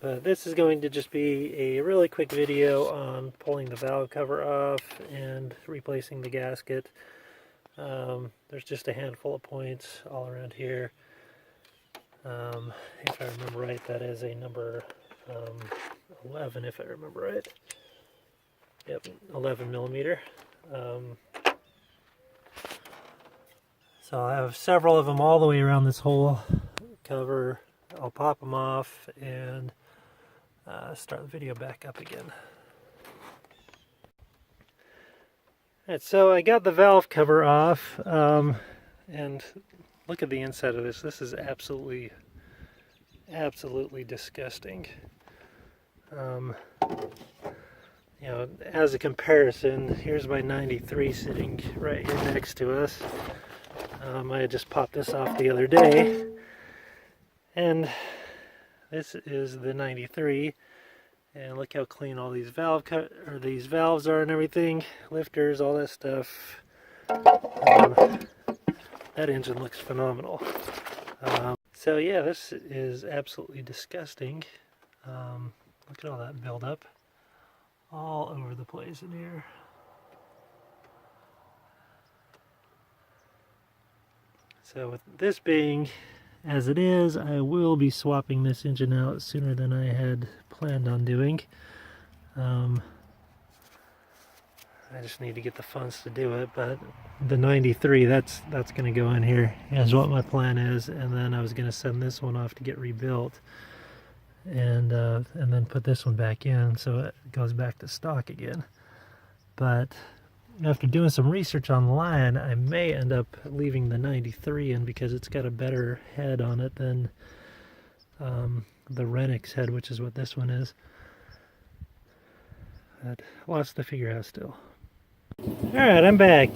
This is going to just be a really quick video on pulling the valve cover off and replacing the gasket. There's just a handful of points all around here. If I remember right, that is a number 11, if I remember right. Yep, 11 millimeter. So I have several of them all the way around this whole cover. I'll pop them off and start the video back up again. Alright, so I got the valve cover off, and look at the inside of this. This is absolutely disgusting. You know, as a comparison, here's my 93 sitting right here next to us. I had just popped this off the other day, and this is the 93. And look how clean all these these valves are and everything, lifters, all that stuff. That engine looks phenomenal. So yeah, this is absolutely disgusting. Look at all that buildup all over the place in here. So with this being as it is, I will be swapping this engine out sooner than I had planned on doing. I just need to get the funds to do it, but the 93, that's going to go in here is what my plan is, and then I was going to send this one off to get rebuilt, and then put this one back in so it goes back to stock again. But after doing some research online, I may end up leaving the 93 in because it's got a better head on it than the Renix head, which is what this one is. But lots to figure out still. Alright, I'm back.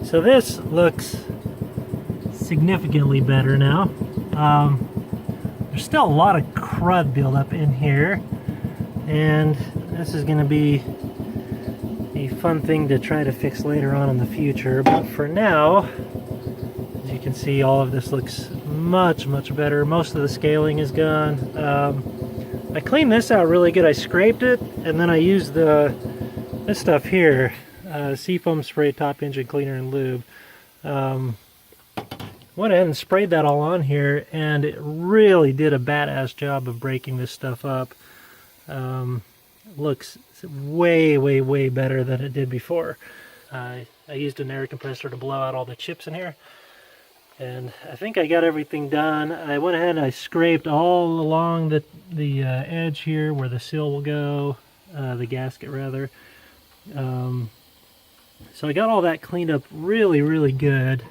So this looks significantly better now. There's still a lot of crud buildup in here, and this is going to be a fun thing to try to fix later on in the future, but for now, as you can see, all of this looks much better. Most of the scaling is gone. I cleaned this out really good. I scraped it, and then I used this stuff here, Seafoam Spray Top Engine Cleaner and Lube. Went ahead and sprayed that all on here, and it really did a badass job of breaking this stuff up. Looks way better than it did before. I used an air compressor to blow out all the chips in here, and I think I got everything done. I went ahead and I scraped all along the edge here where the seal will go, the gasket rather. So I got all that cleaned up really good,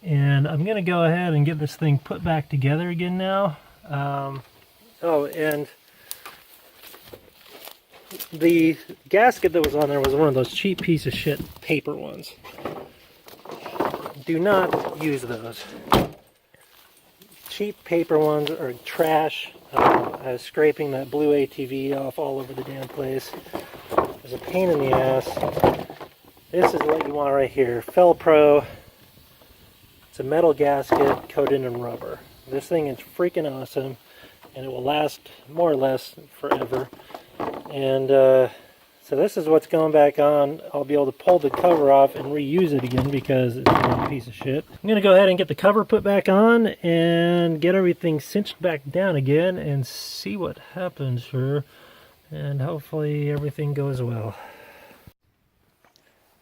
and I'm gonna go ahead and get this thing put back together again now. Oh, and the gasket that was on there was one of those cheap piece of shit paper ones. Do not use those. Cheap paper ones are trash. I was scraping that blue ATV off all over the damn place. It was a pain in the ass. This is what you want right here. Fel-Pro. It's a metal gasket coated in rubber. This thing is freaking awesome, and it will last more or less forever. And so this is what's going back on. I'll be able to pull the cover off and reuse it again because it's a piece of shit. I'm going to go ahead and get the cover put back on and get everything cinched back down again and see what happens here. And hopefully everything goes well.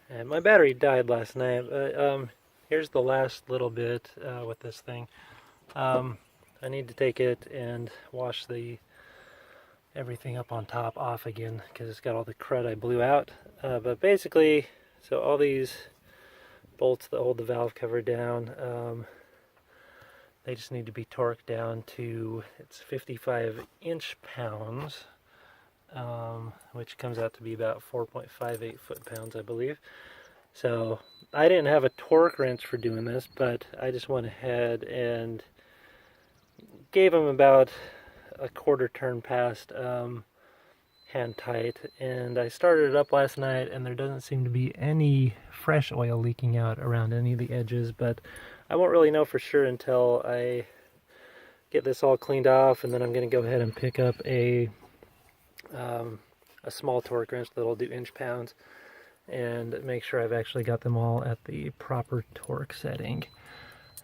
And my battery died last night, but here's the last little bit with this thing. I need to take it and wash everything up on top off again because it's got all the crud I blew out. But basically, so all these bolts that hold the valve cover down, they just need to be torqued down to, it's 55 inch-pounds, which comes out to be about 4.58 foot-pounds, I believe. So I didn't have a torque wrench for doing this, but I just went ahead and gave them about a quarter turn past hand tight, and I started it up last night, and there doesn't seem to be any fresh oil leaking out around any of the edges, but I won't really know for sure until I get this all cleaned off, and then I'm going to go ahead and pick up a small torque wrench that'll do inch pounds and make sure I've actually got them all at the proper torque setting.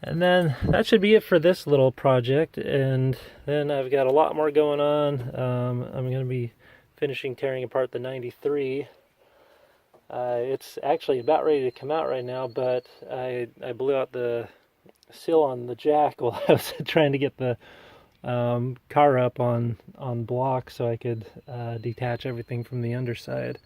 And then that should be it for this little project, and then I've got a lot more going on. I'm going to be finishing tearing apart the 93. It's actually about ready to come out right now, but I blew out the seal on the jack while I was trying to get the car up on block so I could detach everything from the underside.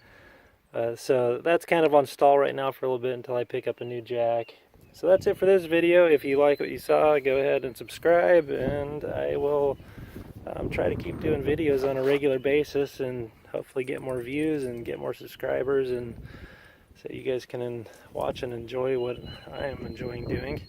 So that's kind of on stall right now for a little bit until I pick up a new jack. So that's it for this video. If you like what you saw, go ahead and subscribe, and I will try to keep doing videos on a regular basis and hopefully get more views and get more subscribers, and so you guys can watch and enjoy what I am enjoying doing.